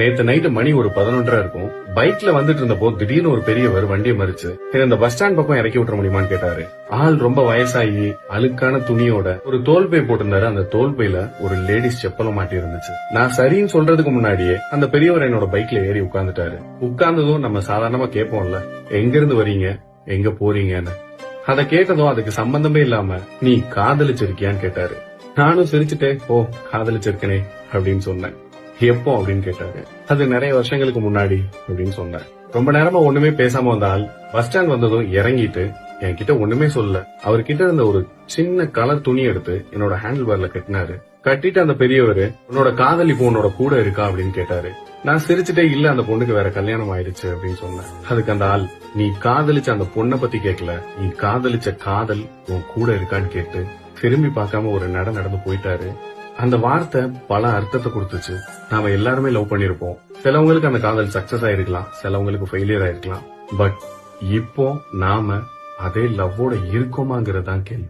நேத்து நைட்டு மணி ஒரு 11:30 இருக்கும். பைக்ல வந்துட்டு இருந்தப்போ திடீர்னு ஒரு பெரியவர் வண்டியை மறிச்சு இந்த பஸ் ஸ்டாண்ட் பக்கம் இறக்கி விட்டுற முடியுமான்னு கேட்டாரு. ஆள் ரொம்ப வயசாகி அழுக்கான துணியோட ஒரு தோல் பை போட்டிருந்தாரு. அந்த தோல் பையில ஒரு லேடிஸ் செப்பலும் மாட்டி இருந்துச்சு. நான் சரின்னு சொல்றதுக்கு முன்னாடியே அந்த பெரியவர் என்னோட பைக்ல ஏறி உட்கார்ந்துட்டாரு. உட்கார்ந்ததும் நம்ம சாதாரணமா கேட்போம்ல, எங்க இருந்து வரீங்க, எங்க போறீங்கன்னு. அத கேட்டதும் அதுக்கு சம்பந்தமே இல்லாம நீ காதலிச்சிருக்கியான்னு கேட்டாரு. நானும் சிரிச்சுட்டே ஓ காதலிச்சிருக்கனே அப்படின்னு சொன்னேன். எப்போ அப்படின்னு கேட்டாரு. அது நிறைய வருஷங்களுக்கு முன்னாடி அப்படின்னு சொன்னேன். ரொம்ப நேரமா ஒண்ணுமே பேசாம வந்தால் பஸ் ஸ்டாண்ட் வந்ததும் இறங்கிட்டு என்கிட்ட ஒண்ணுமே சொல்லல. அவர்கிட்ட இருந்த ஒரு சின்ன கலர் துணி எடுத்து என்னோட ஹேண்டில் பார்ல கட்டினாரு. கட்டிட்டு அந்த பெரியவரு உன்னோட காதலி பொண்ணோட கூட இருக்கா அப்படின்னு கேட்டாரு. நான் சிரிச்சுட்டே இல்ல, அந்த பொண்ணுக்கு வேற கல்யாணம் ஆயிடுச்சு அப்படின்னு சொன்னேன். அதுக்கு அந்த ஆள், நீ காதலிச்ச அந்த பொண்ணை பத்தி கேட்கல, நீ காதலிச்ச காதல் உன் கூட இருக்கான்னு கேட்டு திரும்பி பார்க்காம ஒரு நடந்து போயிட்டாரு. அந்த வார்த்தை பல அர்த்தத்தை கொடுத்துச்சு. நாம எல்லாருமே லவ் பண்ணிருப்போம். சிலவங்களுக்கு அந்த காதல் சக்சஸ் ஆயிருக்கலாம், சிலவங்களுக்கு ஃபெயிலியர் ஆயிருக்கலாம். பட் இப்போ நாம அதே லவ்வோட இருக்கோமாங்கிறதான் கேள்வி.